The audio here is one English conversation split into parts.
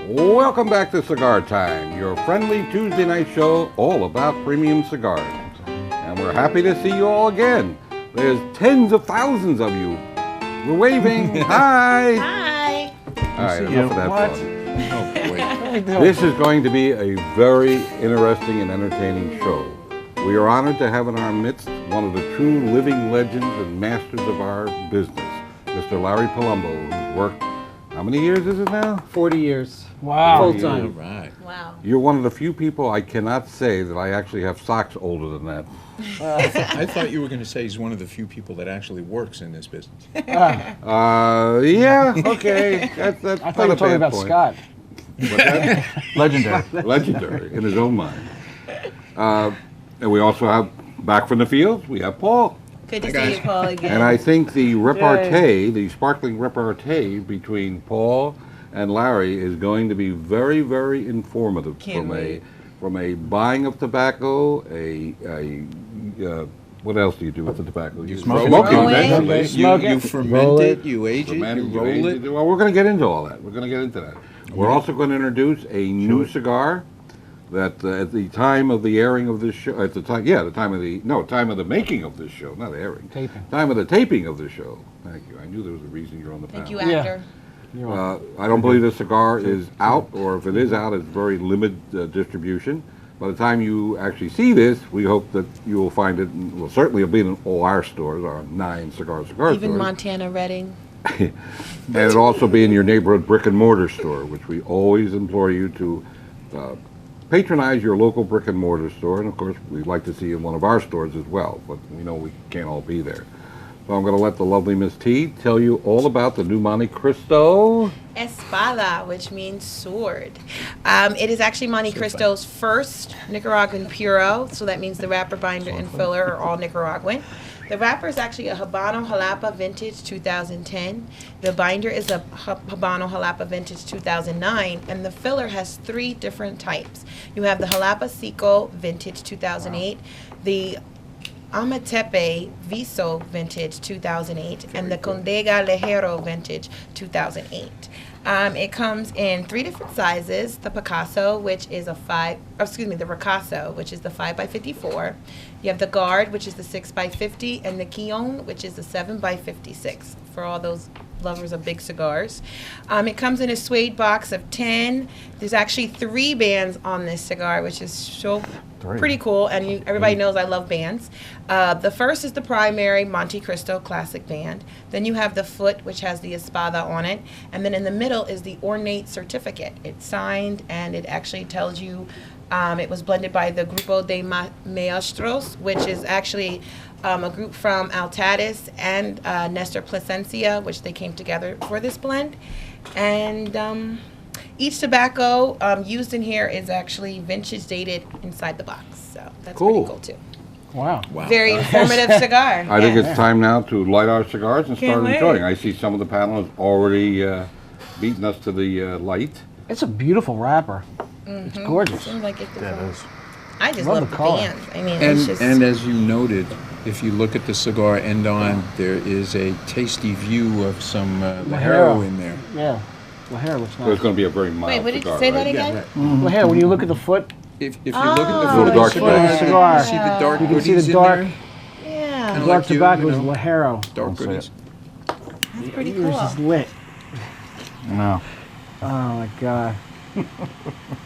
Welcome back to Cigar Time, your friendly Tuesday night show all about premium cigars. And we're happy to see you all again. There's tens of thousands of you. We're waving. Hi. Hi. All right, enough of that What? fun. Oh, boy. This is going to be a very interesting and entertaining show. We are honored to have in our midst one of the true living legends and masters of our business, Mr. Larry Palumbo, who's worked, how many years is it now? 40 years. Wow. Full time. Right. Wow. You're one of the few people I cannot say that I actually have socks older than that. I thought you were going to say he's one of the few people that actually works in this business. Yeah, okay. That's I not thought you a were talking bad about point. Scott. What's that? Legendary. Legendary in his own mind. And we also have, back from the field, we have Paul. Good to see you, Paul, again. And I think the repartee, the sparkling repartee between Paul and Larry is going to be very, very informative from a buying of tobacco, what else do you do with the tobacco? You smoke it. smoke it, Roll it. eventually. Smoke You it, ferment roll it, it, you age it, Ferment you it, you roll age it. Well, we're going to get into all that. We're going to get into that. We're also going to introduce a new cigar that at the time of the airing of this show, at the time, time of the making of this show, not airing. Taping. Time of the taping of this show. Thank you. I knew there was a reason you're on the panel. Thank you, actor. You're welcome. I don't believe the cigar is out, or if it is out, it's very limited distribution. By the time you actually see this, we hope that you will find it, well, certainly it'll be in all our stores, our 9 cigar Even stores. Montana, Reading. And it'll also be in your neighborhood brick and mortar store, which we always implore you to patronize your local brick and mortar store. And of course, we'd like to see you in one of our stores as well, but we know we can't all be there. So I'm going to let the lovely Miss T tell you all about the new Monte Cristo. Espada, which means sword. It is actually Monte Cristo's first Nicaraguan Puro, so that means the wrapper, binder, and filler are all Nicaraguan. The wrapper is actually a Habano Jalapa Vintage 2010. The binder is a Habano Jalapa Vintage 2009, and the filler has 3 different types. You have the Jalapa Seco Vintage 2008, the Amatepe Viso Vintage 2008, and the Condega Lejero Vintage 2008. It comes in 3 different sizes: the Picasso, which is the Ricasso, which is the 5x54. You have the Guard, which is the 6x50, and the Quillon, which is the 7x56. For all those lovers of big cigars, it comes in a suede box of 10. There's actually 3 bands on this cigar, which is so pretty cool, and everybody knows I love bands. The first is the primary Monte Cristo classic band. Then you have the foot, which has the Espada on it, and then in the middle is the ornate certificate. It's signed, and it actually tells you it was blended by the Grupo de Maestros, which is actually a group from Altadis and Nestor Plasencia, which they came together for this blend. And each tobacco used in here is actually vintage dated inside the box, so that's Cool. pretty cool too. Wow. Very informative cigar. I think it's time now to light our cigars and Can't start wait. enjoying. I see some of the panel has already beaten us to the light. It's a beautiful wrapper. It's gorgeous. Seems like it's That is. I just Love love the the color. band. I mean, it's just And as you noted, if you look at the cigar end on, there is a tasty view of some Lajero in there. Yeah. Lajero looks So it's nice. going to be a very mild Wait, what did cigar, you say that right? again? Lajero, when you look at the foot, If you look at the Oh, foot of dark the tobacco. cigar, you see the dark you can see goodies the in dark, there? Yeah, Kinda dark like you, tobacco you is know. Lajero. Dark goodies. that's pretty Yours is cool. lit. No. Oh my God.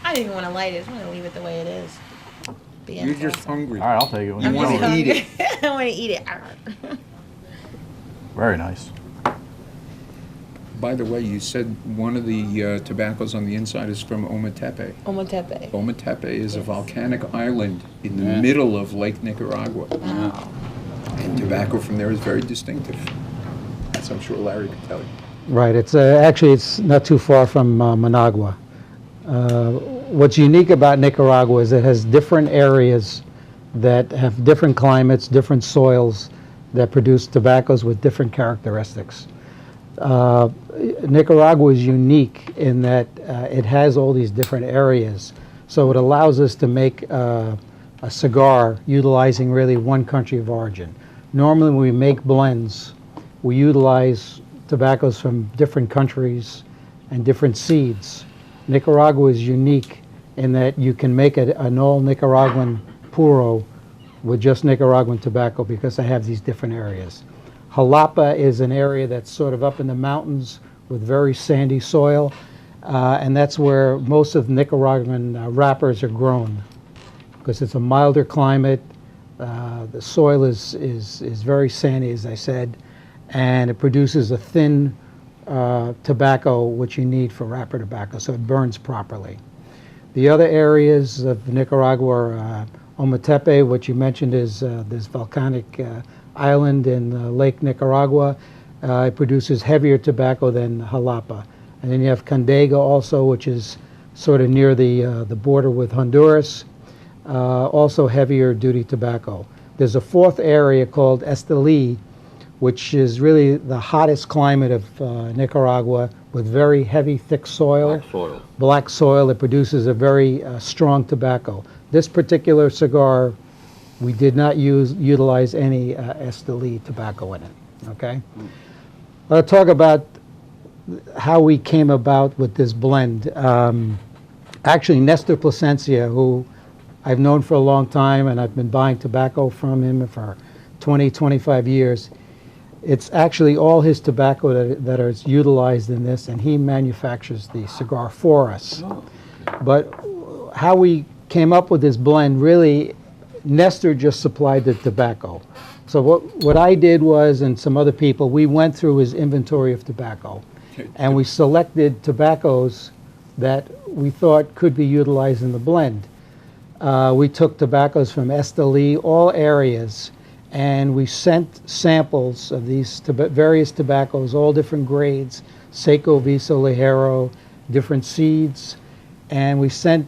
I didn't even want to light it. I just want to leave it the way it is. But yeah, You're it's just awesome. hungry. All right, I'll take it. You I'm want just to eat hungry. it. I want to eat it. Very nice. By the way, you said one of the tobaccos on the inside is from Ometepe. Ometepe. Ometepe is a Yes. volcanic island in the Yeah. middle of Lake Nicaragua. Wow. And tobacco from there is very distinctive. As I'm sure Larry can tell you. Right. It's actually it's not too far from Managua. What's unique about Nicaragua is it has different areas that have different climates, different soils that produce tobaccos with different characteristics. Nicaragua is unique in that it has all these different areas, so it allows us to make a cigar utilizing really one country of origin. Normally when we make blends, we utilize tobaccos from different countries and different seeds. Nicaragua is unique in that you can make an all Nicaraguan puro with just Nicaraguan tobacco because they have these different areas. Jalapa is an area that's sort of up in the mountains with very sandy soil, and that's where most of Nicaraguan wrappers are grown because it's a milder climate. The soil is very sandy, as I said, and it produces a thin tobacco which you need for wrapper tobacco, so it burns properly. The other areas of Nicaragua are Ometepe, what you mentioned is this volcanic island in Lake Nicaragua. It produces heavier tobacco than Jalapa. And then you have Condega also, which is sort of near the border with Honduras, also heavier duty tobacco. There's a fourth area called Esteli, which is really the hottest climate of Nicaragua with very heavy, thick soil. Black soil. Black soil. It produces a very strong tobacco. This particular cigar, we did not utilize any Esteli tobacco in it. Okay? I'll talk about how we came about with this blend. Actually, Nestor Plasencia, who I've known for a long time, and I've been buying tobacco from him for 20, 25 years. It's actually all his tobacco that is utilized in this, and he manufactures the cigar for us. Oh. But how we came up with this blend, really, Nestor just supplied the tobacco. So what I did was, and some other people, we went through his inventory of tobacco, and we selected tobaccos that we thought could be utilized in the blend. We took tobaccos from Esteli, all areas, and we sent samples of these various tobaccos, all different grades, Seco, Viso, Ligero, different seeds, and we sent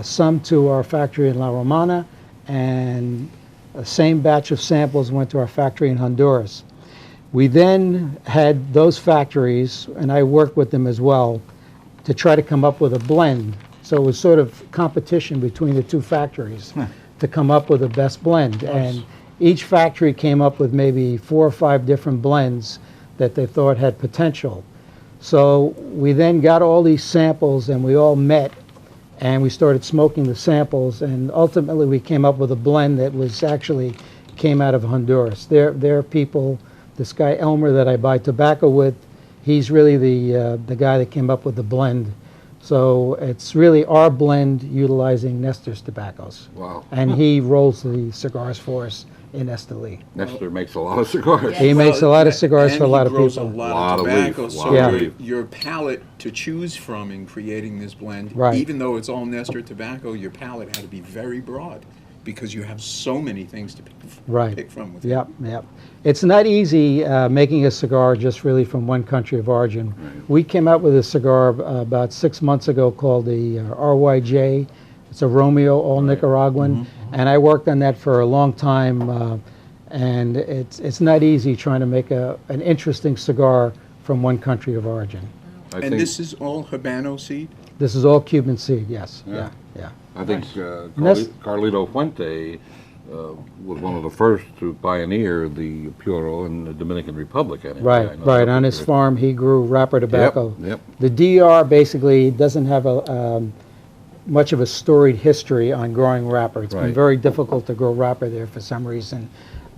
some to our factory in La Romana, and the same batch of samples went to our factory in Honduras. We then had those factories, and I worked with them as well, to try to come up with a blend. So it was sort of competition between the two factories to come up with the best blend. And each factory came up with maybe 4 or 5 different blends that they thought had potential. So we then got all these samples and we all met and we started smoking the samples, and ultimately we came up with a blend that was actually came out of Honduras. Their people, this guy Elmer that I buy tobacco with, he's really the guy that came up with the blend. So it's really our blend utilizing Nestor's tobaccos. Wow. And he rolls the cigars for us in Esteli. Nestor makes a lot of cigars. He makes a lot of cigars for a lot of grows people. a lot of tobacco, leaf, so lot of leaf. your palate to choose from in creating this blend, Right. even though it's all Nestor tobacco, your palate had to be very broad because you have so many things to pick from with it. Yep, yep. It's not easy making a cigar just really from one country of origin. Right. We came out with a cigar about 6 months ago called the RYJ. It's a Romeo, all Nicaraguan, and I worked on that for a long time. And it's not easy trying to make an interesting cigar from one country of origin. I And think, this is all Habano seed? This is all Cuban seed, yes. Yeah. Yeah. I think Nes- Carlito Fuente was one of the first to pioneer the Puro in the Dominican Republic. Anyway. I Right, know right. that On was his farm, he grew wrapper tobacco. Yep. The DR basically doesn't have much of a storied history on growing wrapper. It's been Right. very difficult to grow wrapper there for some reason.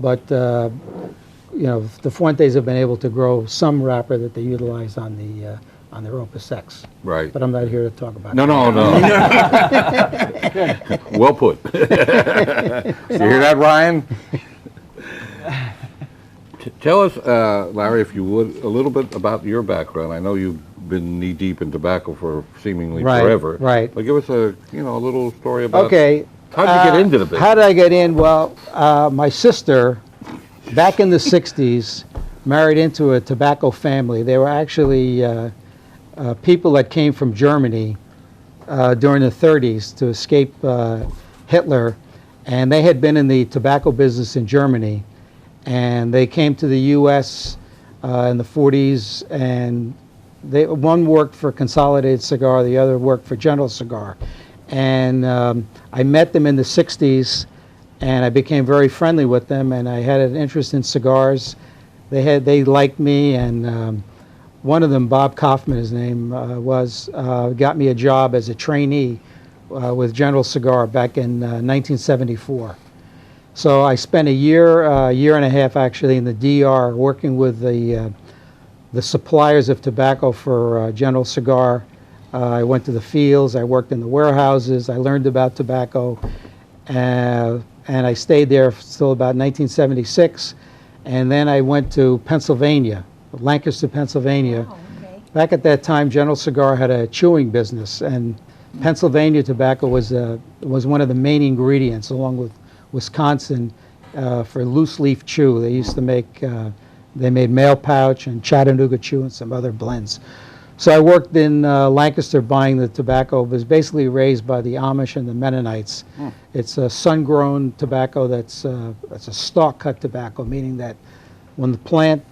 But, you know, the Fuentes have been able to grow some wrapper that they utilize on their Opus X. Right. But I'm not here to talk about No, that. no. Well put. You hear that, Ryan? Tell us, Larry, if you would, a little bit about your background. I know you've been knee-deep in tobacco for seemingly Right, forever. right. But give us a little story about Okay. how'd you get into the business? How did I get in? Well, my sister, back in the 60s, married into a tobacco family. They were actually people that came from Germany during the 30s to escape Hitler, and they had been in the tobacco business in Germany, and they came to the U.S. In the 40s, and one worked for Consolidated Cigar, the other worked for General Cigar, and I met them in the 60s, and I became very friendly with them, and I had an interest in cigars. They liked me, and one of them, Bob Kaufman, his name was, got me a job as a trainee with General Cigar back in 1974. So I spent a year and a half actually in the DR working with the suppliers of tobacco for General Cigar. I went to the fields, I worked in the warehouses, I learned about tobacco, and I stayed there till about 1976. And then I went to Pennsylvania, Lancaster, Pennsylvania. Oh, okay. Back at that time, General Cigar had a chewing business, and Pennsylvania tobacco was one of the main ingredients, along with Wisconsin, for loose leaf chew. They used to make, they made Mail Pouch and Chattanooga Chew and some other blends. So I worked in Lancaster buying the tobacco. It was basically raised by the Amish and the Mennonites. It's a sun-grown tobacco that's a stalk-cut tobacco, meaning that when the plant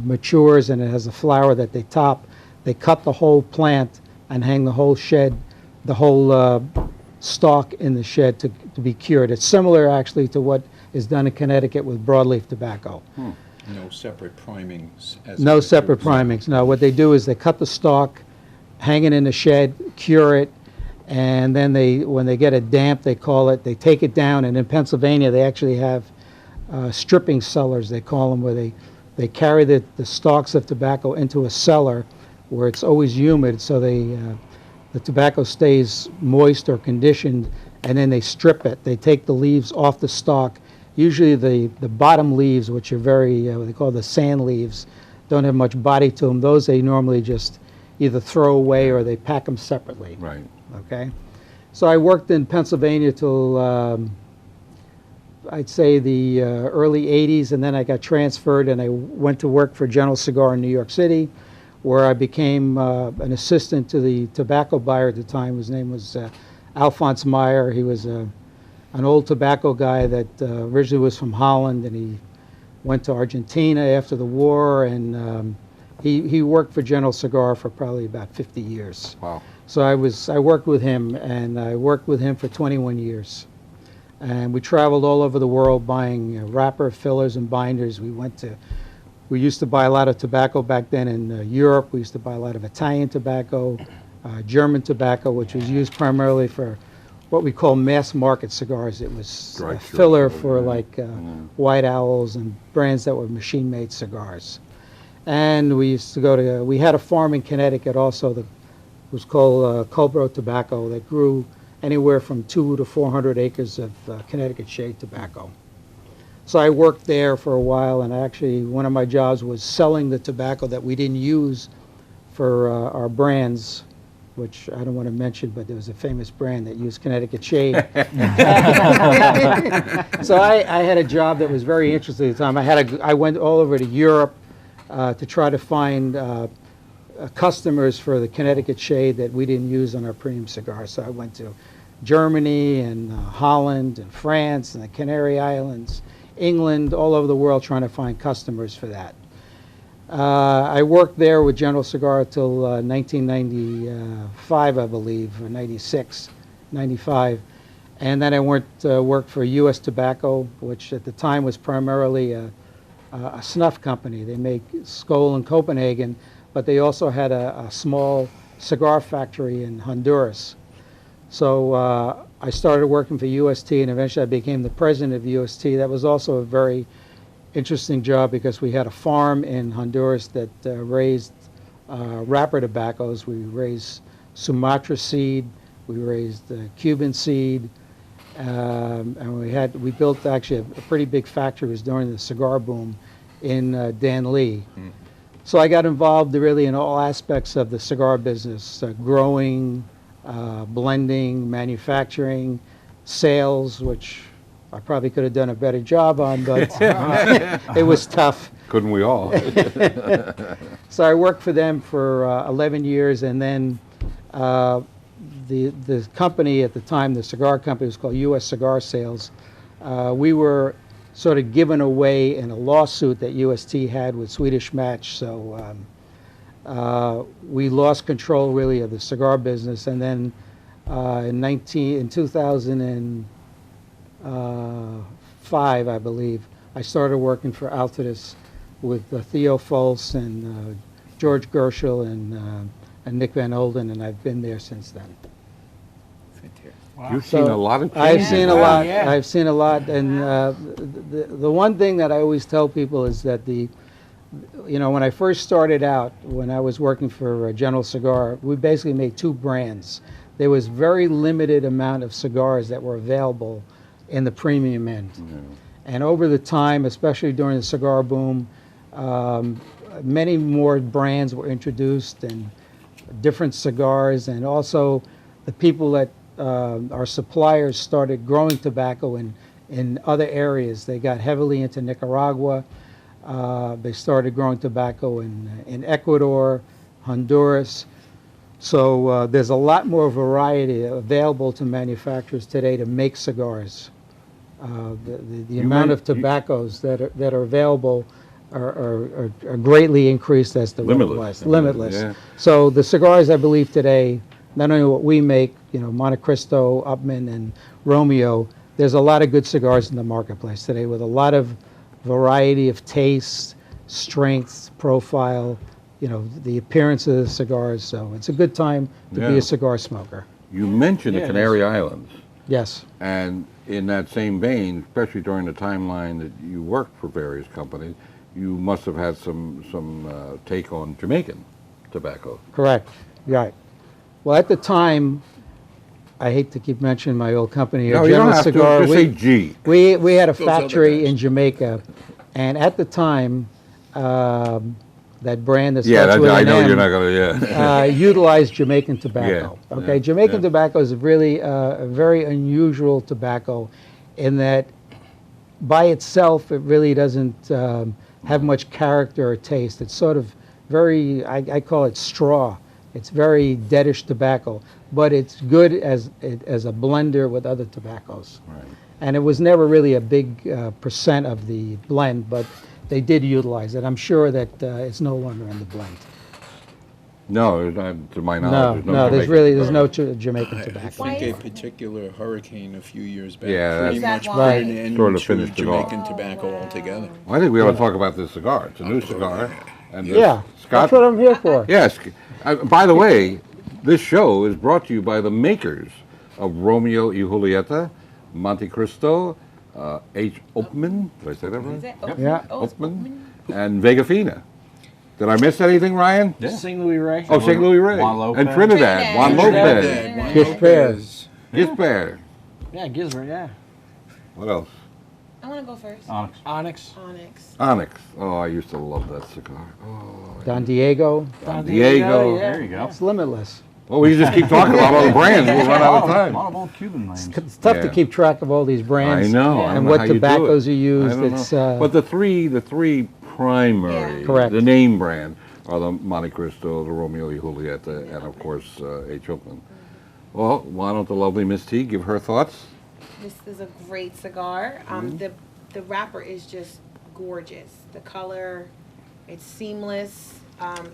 matures and it has a flower that they top, they cut the whole plant and hang the whole shed, the whole stalk in the shed to be cured. It's similar actually to what is done in Connecticut with broadleaf tobacco. No separate primings. No separate primings. No, what they do is they cut the stalk, hang it in the shed, cure it, and then when they get it damp, they call it, they take it down, and in Pennsylvania they actually have stripping cellars, they call them, where they carry the stalks of tobacco into a cellar where it's always humid, so the tobacco stays moist or conditioned, and then they strip it. They take the leaves off the stalk. Usually the bottom leaves, which are very, what they call the sand leaves, don't have much body to them. Those they normally just either throw away or they pack them separately. Right. Okay? So I worked in Pennsylvania till I'd say the early 80s, and then I got transferred and I went to work for General Cigar in New York City, where I became an assistant to the tobacco buyer at the time. His name was Alphonse Meyer. He was an old tobacco guy that originally was from Holland, and he went to Argentina after the war, and he worked for General Cigar for probably about 50 years. Wow. So I worked with him, and I worked with him for 21 years. And we traveled all over the world buying wrapper, fillers, and binders. We used to buy a lot of tobacco back then in Europe. We used to buy a lot of Italian tobacco, German tobacco, which was used primarily for what we call mass market cigars. It was Dry a sure. filler for like White Owls and brands that were machine-made cigars. And we used to we had a farm in Connecticut also that was called Culbro Tobacco that grew anywhere from 200 to 400 acres of Connecticut shade tobacco. So I worked there for a while, and actually one of my jobs was selling the tobacco that we didn't use for our brands, which I don't want to mention, but there was a famous brand that used Connecticut shade. So I had a job that was very interesting at the time. I went all over to Europe to try to find customers for the Connecticut shade that we didn't use on our premium cigars. So I went to Germany and Holland and France and the Canary Islands, England, all over the world trying to find customers for that. I worked there with General Cigar till 1995, I believe, or 96, 95. And then I went to work for U.S. Tobacco, which at the time was primarily a snuff company. They make Skoal in Copenhagen, but they also had a small cigar factory in Honduras. So I started working for UST, and eventually I became the president of UST. That was also a very interesting job because we had a farm in Honduras that raised wrapper tobaccos. We raised Sumatra seed, we raised Cuban seed, and we built actually a pretty big factory. It was during the cigar boom in Danlí. So I got involved really in all aspects of the cigar business, growing, blending, manufacturing, sales, which I probably could have done a better job on, but it was tough. Couldn't we all? So I worked for them for 11 years, and then the company at the time, the cigar company, was called U.S. Cigar Sales. We were sort of given away in a lawsuit that UST had with Swedish Match, so we lost control really of the cigar business. And then in 2005, I believe, I started working for Altadis with Theo Foltz and George Gershel and Nick Van Olden, and I've been there since then. Fantastic. You've So, seen a lot of I've changes. seen a Wow, lot. yeah. I've seen a lot, and the one thing that I always tell people is that when I first started out, when I was working for General Cigar, we basically made two brands. There was very limited amount of cigars that were available in the premium end, and over the time, especially during the cigar boom, many more brands were introduced and different cigars, and also the people that our suppliers started growing tobacco in other areas. They got heavily into Nicaragua. They started growing tobacco in Ecuador, Honduras. So there's a lot more variety available to manufacturers today to make cigars. The amount of tobaccos that are available are greatly increased as to what it was. Limitless. Yeah. So the cigars, I believe today, not only what we make, Monte Cristo, Upman, and Romeo, there's a lot of good cigars in the marketplace today with a lot of variety of taste, strength, profile, the appearance of the cigars. So it's a good time to be Yeah. a cigar smoker. You mentioned Yeah, the it Canary Islands, Yes. and in that same vein, especially during the timeline that you worked for various companies, you must have had some take on Jamaican tobacco. Correct. Right. Well, at the time, I hate to keep mentioning my old company here, No, you don't General have Cigar. to. Just say G. We had a Those other factory guys. in Jamaica, and at the time, that brand that Yeah, starts with I an know M, you're not going to. Yeah. utilized Jamaican tobacco. Yeah, Okay, yeah, Jamaican yeah. tobacco is really a very unusual tobacco, in that by itself it really doesn't have much character or taste. It's sort of very, I call it straw. It's very deadish tobacco, but it's good as a blender with other tobaccos. Right. And it was never really a big percent of the blend, but they did utilize it. I'm sure that it's no longer in the blend. No, there's not, to my No, knowledge, no, there's Jamaican really tobacco. no Jamaican I tobacco. Why think a is- particular hurricane a few years back Yeah, pretty that's- much Is that put an why? end Sort of to finished it off. Jamaican tobacco altogether. Well, I think we ought to talk about this cigar. It's a new cigar. And this Yeah, Scott, that's what I'm here for. Yes. By the way, this show is brought to you by the makers of Romeo y Julieta, Monte Cristo, H. Oakman. Did I say that Is right? it Oakman? Yeah. Oh, it's Oakman. And Vega Fina. Did I miss anything, Ryan? Yeah. St. Louis Ray. Oh, St. Louis Ray. Juan Lopez. And Trinidad. Juan Trinidad. Lopez. Trinidad, Juan Gisbert. Lopez. Gisbert. Yeah, Gisbert, yeah. What else? I want to go first. Onyx. Onyx. Onyx. Onyx. Oh, I used to love that cigar. Oh, Don Diego. Don Diego. yeah. There you go. It's limitless. well, we just keep talking about all the brands. We'll run out of A time. lot of old Cuban names. It's tough to Yeah. keep track of all these brands. I know. I don't And know what how you do tobaccos it. are used. I don't It's know. But the three primary, Yeah. Correct. the name brand, are the Monte Cristo, the Romeo y Julieta, and of course H. Oakman. Well, why don't the lovely Miss T give her thoughts? This is a great cigar. The wrapper is just gorgeous. The color, it's seamless.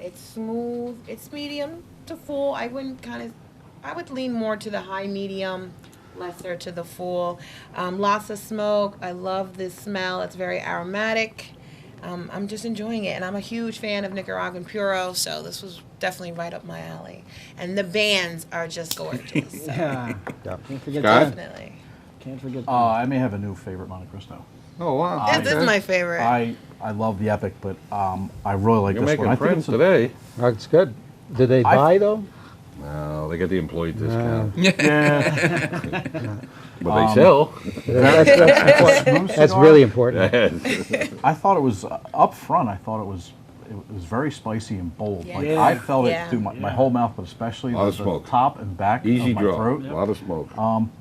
It's smooth. It's medium to full. I would lean more to the high medium, lesser to the full. Lots of smoke. I love this smell. It's very aromatic. I'm just enjoying it, and I'm a huge fan of Nicaraguan Puro, so this was definitely right up my alley. And the bands are just gorgeous. So Yeah. Can't forget Scott? that. definitely. Can't forget that. I may have a new favorite Monte Cristo. Oh, wow. This is my favorite. I love the Epic, but I really like You're this one. making I friends think today. Oh, it's good. Did they buy though? No, they get the employee discount. Yeah. But they sell. That's really important. I thought it was up front. I thought it was very spicy and bold. Yeah. Like Yeah. I felt Yeah. it through my whole mouth, but especially Lot of the smoke. top and back Easy of my draw. throat. A lot of smoke.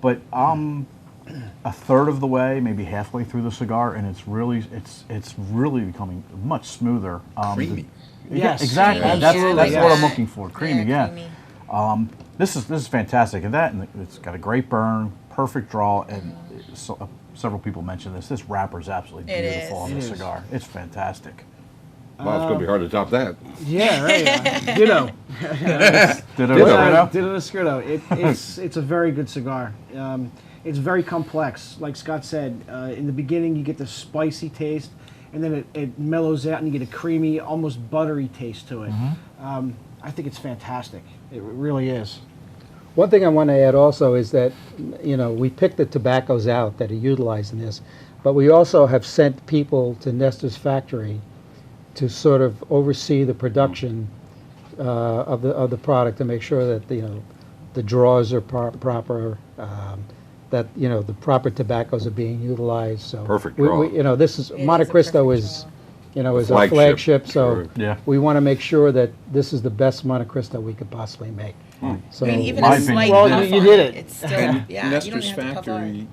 But I'm a third of the way, maybe halfway through the cigar, and it's really becoming much smoother. Creamy. Yes. Exactly. Yeah. That's Absolutely. what I'm Yeah. looking for. Creamy, yeah. creamy. This is fantastic, and it's got a great burn, perfect draw, and several people mentioned this. This wrapper is absolutely It beautiful is. on It this is. cigar. It's fantastic. Well, it's going to be hard to top that. Yeah, right. Ditto. Did it Ditto. Ditto Escrito. It's a very good cigar. It's very complex. Like Scott said, in the beginning you get the spicy taste, and then it mellows out, and you get a creamy, almost buttery taste to it. I think it's fantastic. It really is. One thing I want to add also is that, we picked the tobaccos out that are utilized in this, but we also have sent people to Nestor's factory to sort of oversee the production of the product to make sure that the draws are proper, that the proper tobaccos are being utilized. So Perfect we, draw. this is It Monte is a Cristo perfect is draw. is our flagship. So sure. Yeah. we want to make sure that this is the best Monte Cristo we could possibly make. So I mean, even My a slight opinion. Well, puff you on did it. It's still, And yeah. Nestor's you don't even have to puff factory hard.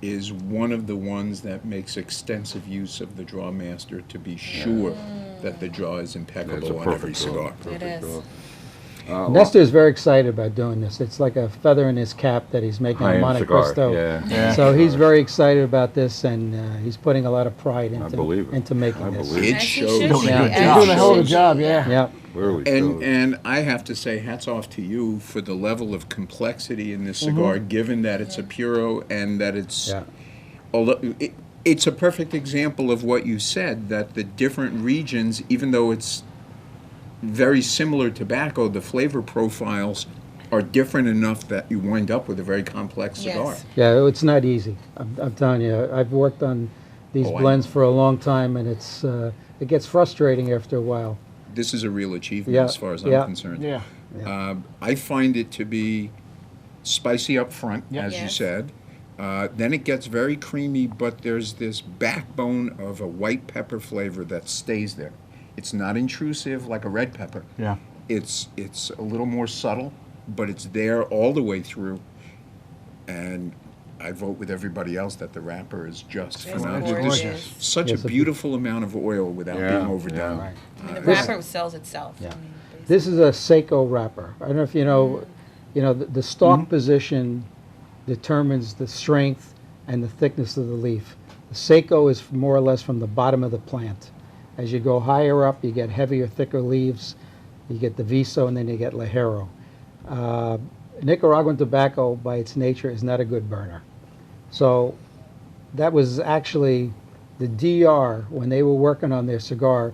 is one of the ones that makes extensive use of the draw master to be sure that the draw is It's a impeccable on every perfect draw. cigar. It is. Nestor is very excited about doing this. It's like a feather in his cap that he's making a High-end Monte cigar, Cristo. yeah. So he's very excited about this, and he's putting a lot of pride believe it. into making I this. believe It As he shows. should be, Yeah. as You're he doing a hell of a should be, job, yeah. Yeah. Really And shows. and I have to say, hats off to you for the level of complexity in this cigar, given that it's a puro and that it's, Yeah. although it's a perfect example of what you said, that the different regions, even though it's very similar tobacco, the flavor profiles are different enough that you wind up with a very complex cigar. Yes. Yeah, it's not easy. I'm telling you, I've worked on these Oh, I blends know. for a long time, and it gets frustrating after a while. This is a real achievement Yeah, as far as I'm yeah. concerned. Yeah. I find it to be spicy up front, Yep. as you Yes. said. Then it gets very creamy, but there's this backbone of a white pepper flavor that stays there. It's not intrusive like a red pepper. Yeah. It's a little more subtle, but it's there all the way through. And I vote with everybody else that the wrapper is just It's phenomenal. gorgeous. There's such Yes, a beautiful amount of oil without Yeah, being overdone. yeah. I mean, the This- wrapper sells itself. Yeah. I mean, This is a Seiko wrapper. I don't know if you know, the stalk position determines the strength and the thickness of the leaf. The Seiko is more or less from the bottom of the plant. As you go higher up, you get heavier, thicker leaves. You get the Viso, and then you get Ligero. Nicaraguan tobacco, by its nature, is not a good burner. So that was actually the DR, when they were working on their cigar,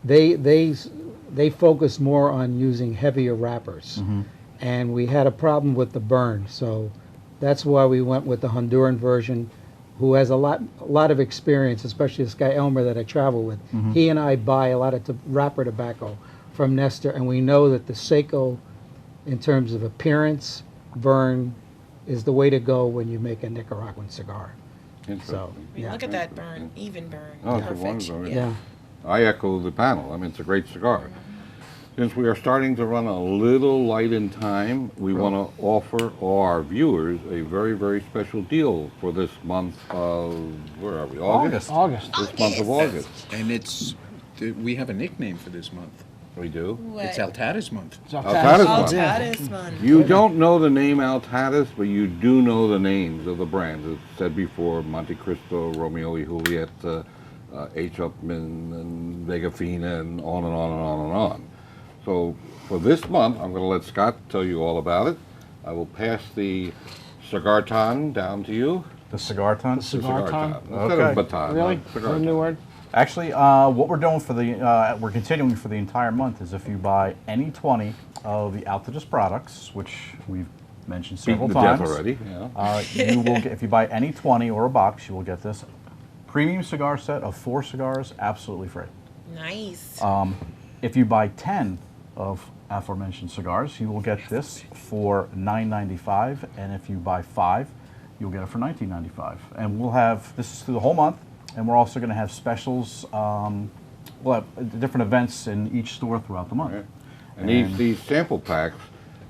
they focused more on using heavier wrappers. And we had a problem with the burn. So that's why we went with the Honduran version, who has a lot of experience, especially this guy Elmer that I travel with. He and I buy a lot of wrapper tobacco from Nestor, and we know that the Seiko, in terms of appearance, burn, is the way to go when you make a Nicaraguan cigar. So, I mean, yeah. look at that burn, even burn, Oh, it's a perfection. wonderful- Yeah. I echo the panel. I mean, it's a great cigar. Since we are starting to run a little light in time, we want to offer all our viewers a very, very special deal for this month of, where are we, August? August. This month of August. And we have a nickname for this month. We do. What? It's Altadis month. It's Altadis month. Altadis month. You don't know the name Altadis, but you do know the names of the brands. As said before, Monte Cristo, Romeo y Juliet, H. Upmann, and Vega Fina, and on and on and on and on. So for this month, I'm going to let Scott tell you all about it. I will pass the Cigar Time down to you. The cigar ton. The Cigar Time? Instead of Okay. baton. Really? no, Is Cigar that a new Time. word? Actually, what we're doing for we're continuing for the entire month is if you buy any 20 of the Altadis products, which we've mentioned several Beaten to death times, already. Yeah. you will get, if you buy any 20 or a box, you will get this premium cigar set of 4 cigars absolutely free. Nice. If you buy 10 of aforementioned cigars, you will get this for $9.95, and if you buy 5, you'll get it for $19.95. And we'll have, this is through the whole month, and we're also going to have specials, we'll have different events in each store throughout the month. Right. And these sample packs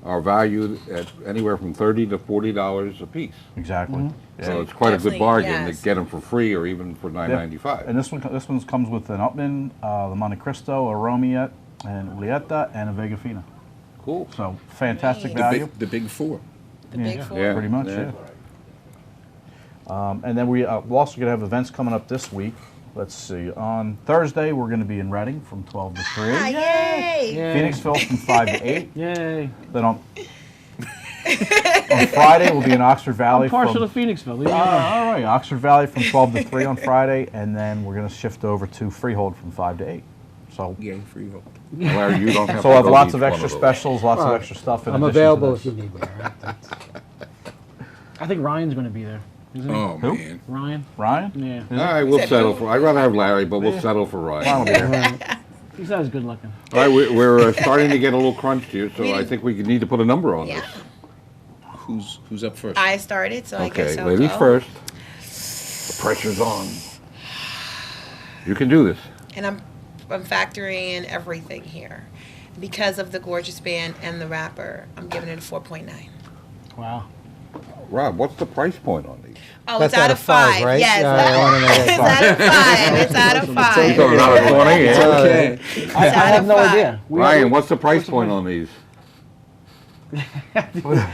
are valued at anywhere from $30 to $40 a piece. Exactly. So it's quite a good Definitely, bargain yes. to get them for free or even for $9.95. And this one comes with an Upmann, the Monte Cristo, a Romiet, and Julieta, and a Vega Fina. Cool. So fantastic Great. value. The big four. The big four. Yeah. Pretty much, Yeah. yeah. And then we're also going to have events coming up this week. Let's see. On Thursday, we're going to be in Reading from 12 to 3. Ah, yay! Yay. Phoenixville from 5 to 8. Yay. Then on On Friday, we'll be in Oxford Valley. I'm partial from, to Phoenixville. Leave me alone. all right, Oxford Valley from 12 to 3 on Friday, and then we're going to shift over to Freehold from 5 to 8. So Yay, freehold. Larry, you don't have So to we'll have go lots each of one extra those. specials, lots of Well, extra stuff. In I'm addition to available this. if you need me, all right? I think Ryan's going to be there. Isn't he? Oh, Who? man. Ryan? Ryan? Yeah. All right, we'll settle for, I'd rather have Larry, but we'll settle for Ryan Ryan. will be there. He's not as good looking. All right, we're starting to get a little crunched here, so I think we need to put a number on Yeah. this. Who's up first? I started, so I guess Okay, I'll ladies go. first. The pressure's on. You can do this. And I'm factoring in everything here. Because of the gorgeous band and the wrapper, I'm giving it a 4.9. Wow. Rob, what's the price point on these? Oh, That's it's out of 5, right? Yes, I wanna know that. it's out of 5. It's out of You 5. thought it was out of 20? It's Yeah. okay. I out have of no 5. idea. Ryan, what's the price point on these? You're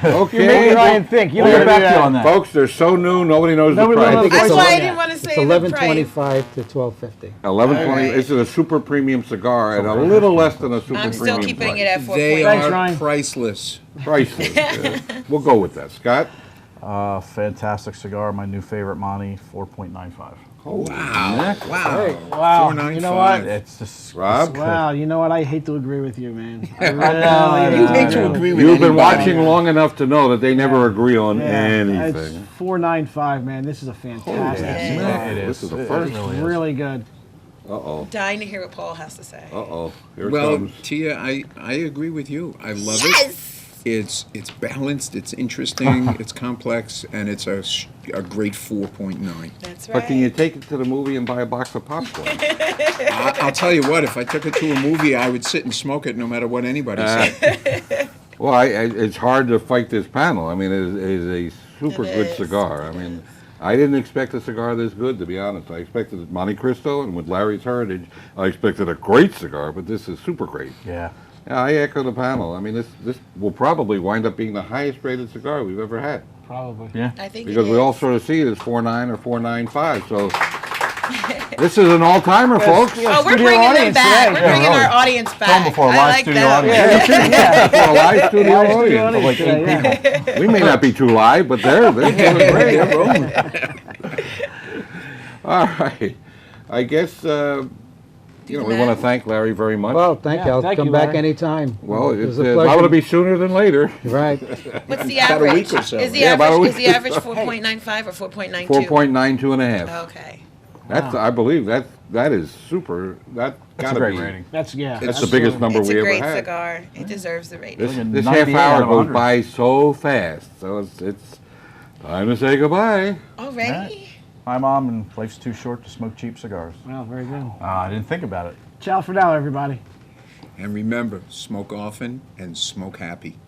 Okay. making Ryan think. You We'll don't get gotta back do to you on that. that. Folks, they're so new, nobody knows Nobody the knows price. the That's So, why I yeah. didn't want to It's say the price. 11.25 to 12.50. 11.20. Alright. This is a super premium cigar at a little less than a super I'm premium still keeping price. it at 4.9. They Thanks, are Ryan. priceless. Priceless. We'll go with that. Scott? Fantastic cigar, my new favorite, Monte, 4.95. Holy Wow. mackerel. Wow. Wow. 495. You know what? It's just Rob? Wow. You know what? I hate to agree with you, man. I know, You hate I to know. agree with You've been anybody. watching long enough to know that they never agree on It's anything. 4.95, man. This is a fantastic Yeah. cigar. It This is the It first. really is. Really good. Uh-oh. Dying to hear what Paul has to say. Uh-oh. Here it Well, comes. Tia, I agree with you. I love it. Yes! It's balanced, it's interesting, it's complex, and it's a great 4.9. That's right. But can you take it to the movie and buy a box of popcorn? I'll tell you what, if I took it to a movie, I would sit and smoke it no matter what anybody said. Well, it's hard to fight this panel. I mean, it is a super It good is. cigar. I mean, I didn't expect a cigar this good, to be honest. I expected Monte Cristo, and with Larry's heritage, I expected a great cigar, but this is super great. Yeah. Yeah, I echo the panel. I mean, this will probably wind up being the highest rated cigar we've ever had. Probably. Yeah. I think Because it we is. all sort of see it as 4.9 or 4.95. So this is an all-timer, folks. yeah. Oh, we're Studio bringing them audience back. today. We're bringing really. our audience back. Film before I live like studio that. audience. For a live studio Live studio audience. Of like 8 people. We may not be too live, but they're doing great. They're rolling. All right. I guess, we want to thank Larry very much. Well, thank you. Yeah, I'll thank come you, back Larry. anytime. Well, It it's was a liable to pleasure. be sooner than later. Right. What's the About a average? week or so. Is the Yeah, about a average? Is week the or average so. 4.95 or 4.92? 4.92 and a half. Okay. That's, I believe that is super. That That's gotta a great be. rating. That's, yeah. That's the biggest number It's we a ever great had. cigar. It deserves the rating. This, Look at this 98 half hour out of goes 100. by so fast. So it's time to say goodbye. Already? Hi, Mom, and life's too short to smoke cheap cigars. Well, very good. I didn't think about it. Ciao for now, everybody. And remember, smoke often and smoke happy.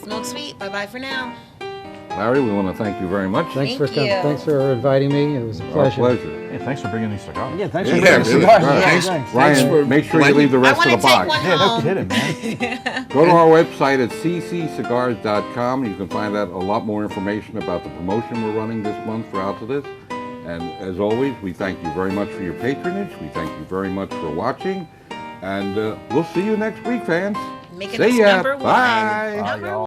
Smoke sweet. Bye-bye for now. Larry, we want to thank you very much. Thanks Thank for you. Thanks for inviting me. It was a Our pleasure. pleasure. Hey, thanks for bringing these cigars. Yeah, thanks Yeah, for bringing really. cigars. Right. Yeah, Thanks. thanks. Ryan, Thanks for make sure you blending. leave the I rest want of to the take box. one Yeah, no home. kidding, man. Go to our website at cccigars.com. You can find out a lot more information about the promotion we're running this month for Altadis. And as always, we thank you very much for your patronage. We thank you very much for watching. And we'll see you next week, fans. Making See this ya. number one. Bye. Bye, Number y'all.